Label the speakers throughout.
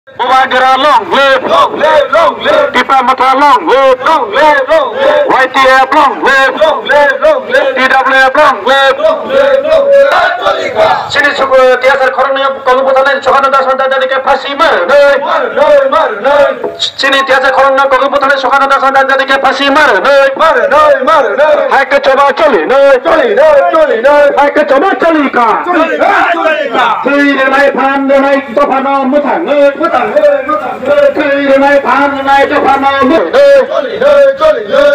Speaker 1: Bumagara long live, Tipa Mata long live, YTF long live, TWF long live. Sini suku tiasar korangnya kalau putaran sokan ada santai dari ke Pasimar. Sini tiasar korangnya kalau putaran sokan ada santai dari ke Pasimar. Hai ke coba coli, hai ke coba coli ka. Coli naik pan naik topan mutang.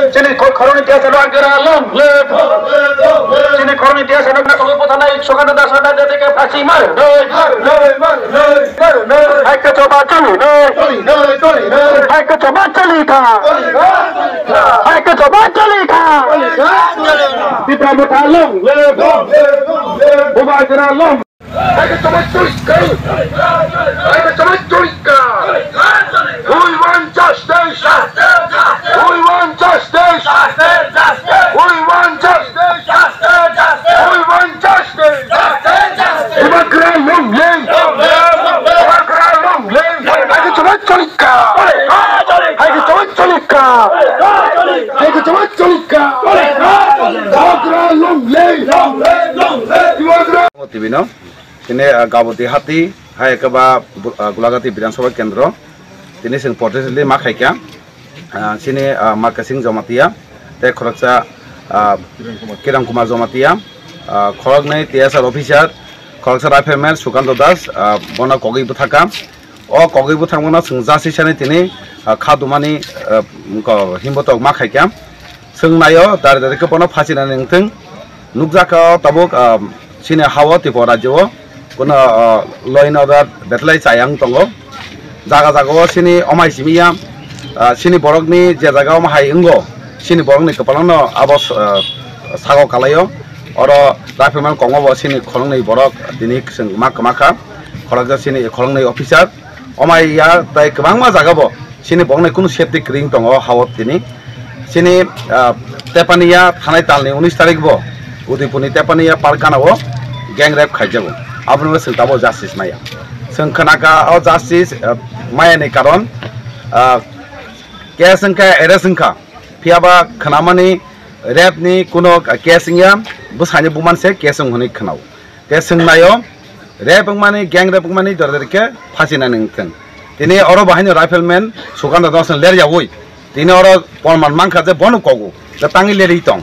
Speaker 1: Sini korang tiasa doang gerak long live. Sini korang tiasa doang kalau putaran naik sokan ada santai dari ke Pasimar. Hai ke coba coli, hai ke coba coli ka. Hai ke coba coli ka. Kita buka long live, buka gerak long. Hai ke coba coli ka. Hai ke coba coli ka. We want justice. We want justice. We want justice. We want justice. Buka gerak long live. Buka gerak long live. Hai ke coba coli ka. Hai ke coba coli ka. Hai ke coba coli ka. Buka gerak long live.
Speaker 2: TV no tini Gawati hati hai kaba Gulagati Bidansabha Kendra tini sing potentially makhaikya sini Markasing Jomatia te khoraksa Kiran Kumar Jomatia khoragnai TSR officer khoraksa rifleman Sukando Das bona kogi buthaka o kogi buthangmona sungjasi sane tini khadumani himbotok makhaikya sungnayo dar ke bona phasina ningthing nukjaka tabuk sini hawa tipo rajo kuna law and order betlai sayang tongo jaga jaga sini omai simia sini borokni je jaga omai ingo sini borokni kepalano abos sago kalayo oro rifleman kongo sini kholongnai borok dini sing maka kholaga sini kholongnai officer omai ya tai kwangma jaga bo sini borokni kunu safety ring tongo hawa dini sini tepania thanai talni 19 tarik bo Udipuni tepania parkana wo gang rape khaijago abno sentabo justice maya sengkhanaka o justice maya ni karon kesengka eresengka phiaba khanamani rape ni kuno kesingya busani buman se keseng honi khanau kesengnayo rape mani gang rape mani dorderke phasina ningten tini oro bahini rifleman Sukanda Dasan lerja woi tini oro polman mangkha je bonu kogu da tangi leri tong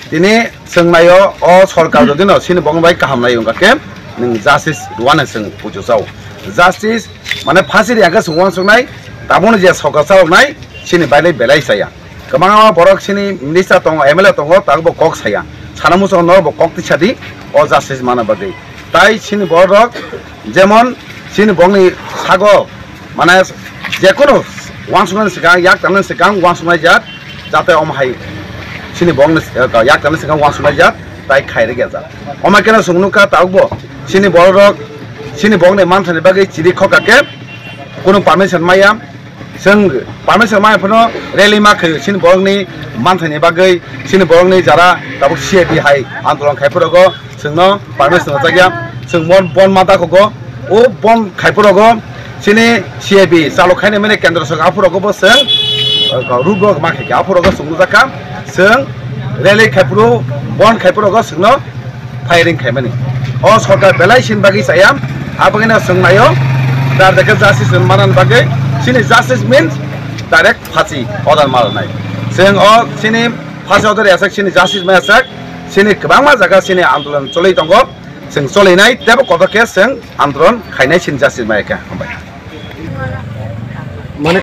Speaker 2: tini sengnayo o sorkar jodino sini bongbai kahamnai ungake ning justice ruana seng pujusau justice mane phasi ri aga sungwang sungnai tabon je sorkar saw nai sini bailai belai saya kamanga borok sini minister tong MLA tongo tagbo kok saya sanamu so no bo kok tichadi o justice mana bagai tai sini borok jemon sini bongni sago mane jekono wangsungan sikang yak tanan sikang wangsungai jat jate omhai sini bong yak tanan sikang wangsungai jat tai khaire geja omakena sungnuka tagbo sini borok sini bongne manthani bagai chiri khokake kono permission maya seng permission maya phono rally ma khayo sini borokni manthani bagai sini borokni jara tabuk CIP hai andolon khaiporogo sengno permission jagya seng bon mata kogo o bon khaiporogo sini CIP salo khaine mene kendra sarkar aporogo bo seng rubro ma khake aporogo sungnu jaka seng rally khaiporo bon khaiporogo sengno firing khaimani o sarkar belai sin bagi saya abagina sungnayo dar deka justice manan bagai sini justice means direct phasi order malnai seng o sini phasi order yasak sini justice ma yasak sini kwbangma jaga sini andolon cholai tongo seng cholai nai tebo kodake seng andolon khainai sin justice ma eka